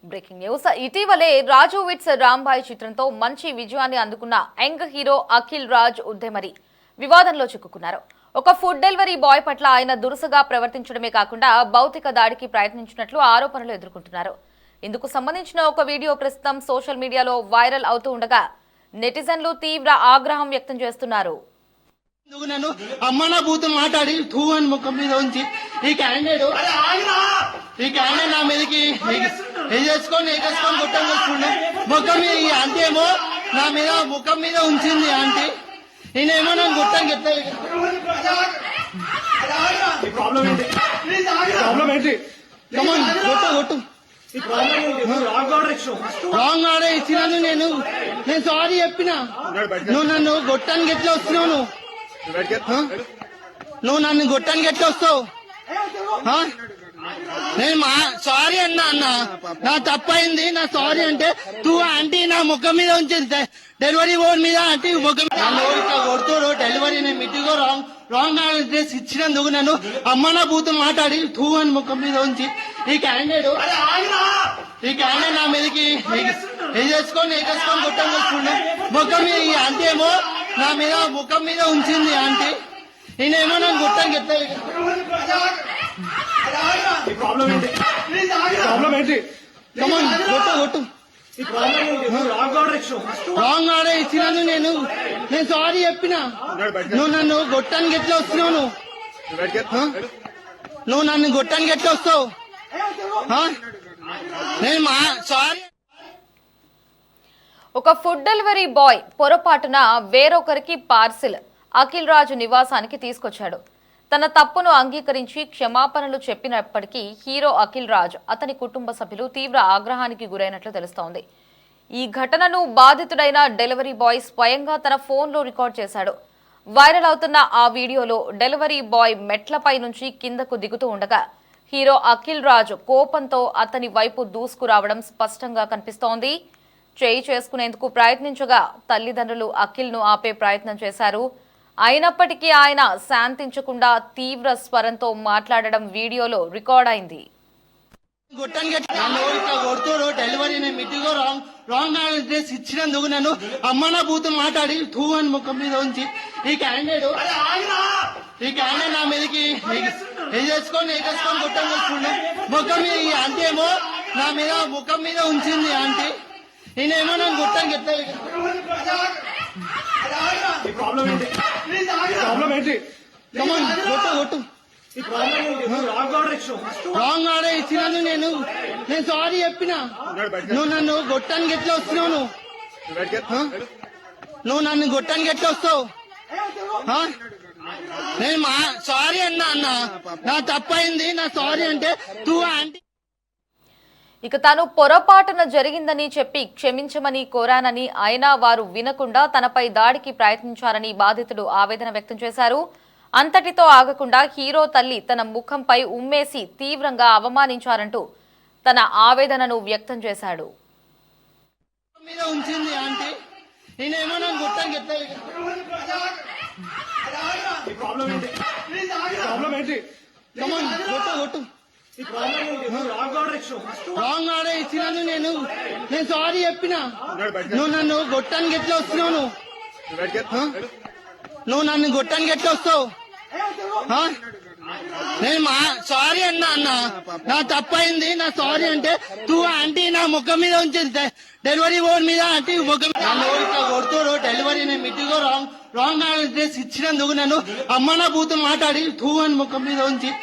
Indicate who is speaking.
Speaker 1: Breaking news. ఇటీవలే రాజు విట్స్ రాంబాయ్ చిత్రంతో మంచి విజయాన్ని అందుకున్న యంగ్ హీరో అఖిల్ రాజ్ ఉద్దెమరి వివాదంలో చిక్కుకున్నారు. ఒక ఫుడ్ డెలివరీ బాయ్ పట్ల ఆయన దురుసుగా ప్రవర్తించడమే కాకుండా భౌతిక దాడికి ప్రయత్నించినట్లు ఆరోపణలు ఎదుర్కొంటున్నారు. ఇందుకు సంబంధించిన ఒక వీడియో ప్రస్తుతం సోషల్ మీడియాలో వైరల్ అవుతూ ఉండగా నెటిజన్లు తీవ్ర ఆగ్రహం వ్యక్తం చేస్తున్నారు.
Speaker 2: నన్ను అమ్మన బూతు మాట్లాడి టూ అని ముఖం మీద ఉంచి ఈ క్యాండిడేట్ నా మీదకి ఎగేసుకొని గుట్టం వేసుకుంటే ముఖం మీద ఈ ఆంటీ ఏమో నా మీద ముఖం మీద ఉంచింది ఆంటీ. నేనేమో నన్ను గుట్టం కొట్టు రాంగ్ ఆర్డర్ ఇచ్చినాను. నేను సారీ చెప్పినా. నువ్వు నన్ను గొట్టానికి ఎట్లా వస్తున్నావు? నువ్వు నన్ను గొట్టానికి ఎట్లా వస్తావు? నేను సారీ అన్నా నా తప్పైంది, నా సారీ అంటే తూ ఆంటీ నా ముఖం మీద ఉంచింది డెలివరీ బోర్డు మీద ఆంటీ ముఖం కొడుతుడు డెలివరీ నేను మిట్టిగో రాంగ్ అడ్రస్ ఇచ్చినందుకు నన్ను అమ్మన బూతు మాట్లాడి టూ అని ముఖం మీద ఉంచి ఈ క్యాండిడేట్ నా మీదకి ఎగేసుకొని గుట్టం వేసుకుంటే ముఖం మీద ఈ ఆంటీ ఏమో నా మీద ముఖం మీద ఉంచింది ఆంటీ. నేనేమో నన్ను గుట్టం కొట్టు రాంగ్ ఆర్డర్ ఇచ్చినాను. నేను సారీ చెప్పినా. నువ్వు నన్ను గొట్టానికి ఎట్లా వస్తున్నావు? నువ్వు నన్ను గొట్టానికి ఎట్లా వస్తావు? నేను సారీ.
Speaker 1: ఒక ఫుడ్ డెలివరీ బాయ్ పొరపాటున వేరొకరికి పార్సిల్ అఖిల్ రాజు నివాసానికి తీసుకొచ్చాడు. తన తప్పును అంగీకరించి క్షమాపణలు చెప్పినప్పటికీ హీరో అఖిల్ రాజ్, అతని కుటుంబ సభ్యులు తీవ్ర ఆగ్రహానికి గురైనట్లు తెలుస్తోంది. ఈ ఘటనను బాధితుడైన డెలివరీ బాయ్ స్వయంగా తన ఫోన్లో రికార్డ్ చేశాడు. వైరల్ అవుతున్న ఆ వీడియోలో డెలివరీ బాయ్ మెట్లపై నుంచి కిందకు దిగుతూ ఉండగా హీరో అఖిల్ రాజ్ కోపంతో అతని వైపు దూసుకురావడం స్పష్టంగా కనిపిస్తోంది. చేయి చేసుకునేందుకు ప్రయత్నించగా తల్లిదండ్రులు అఖిల్ ను ఆపే ప్రయత్నం చేశారు. అయినప్పటికీ ఆయన శాంతించకుండా తీవ్ర స్వరంతో మాట్లాడడం వీడియోలో రికార్డ్ అయింది.
Speaker 2: కొడుతుడు డెలివరీ నేను మిట్టిగో రాంగ్ అడ్రస్ ఇచ్చినందుకు నన్ను అమ్మన బూతు మాట్లాడి టూ అని ముఖం మీద ఉంచి ఈ క్యాండిడేట్ నా మీదకి ఎగేసుకొని గుట్టం వేసుకుంటే ముఖం మీద ఈ ఆంటీ ఏమో నా మీద ముఖం మీద ఉంచింది ఆంటీ. నేనేమో నన్ను గుట్టం కొట్టు రాంగ్ ఆర్డర్ ఇచ్చినాను. నేను సారీ చెప్పినా. నువ్వు నన్ను గొట్టానికి ఎట్లా వస్తున్నావు? నువ్వు నన్ను గొట్టానికి ఎట్లా వస్తావు? నేను సారీ అన్నా నా తప్పైంది, నా సారీ అంటే తూ ఆంటీ.
Speaker 1: ఇక తాను పొరపాటున జరిగిందని చెప్పి క్షమించమని కోరానని, అయినా వారు వినకుండా తనపై దాడికి ప్రయత్నించారని బాధితుడు ఆవేదన వ్యక్తం చేశారు. అంతటితో ఆగకుండా హీరో తల్లి తన ముఖంపై ఉమ్మేసి తీవ్రంగా అవమానించారంటూ తన ఆవేదనను వ్యక్తం చేశాడు.
Speaker 2: రాంగ్ ఆర్డర్ ఇచ్చినాను. నేను సారీ చెప్పినా. నువ్వు నన్ను గొట్టానికి ఎట్లా వస్తున్నావు? నువ్వు నన్ను గొట్టానికి ఎట్లా వస్తావు? నేను సారీ అన్నా నా తప్పైంది, నా సారీ అంటే తూ ఆంటీ నా ముఖం మీద ఉంచింది డెలివరీ బోర్డు మీద ఆంటీ ముఖం కొడుతుడు డెలివరీ నేను మిట్టిగో రాంగ్ అడ్రస్ ఇచ్చినందుకు నన్ను అమ్మన బూతు మాట్లాడి టూ అని ముఖం మీద ఉంచి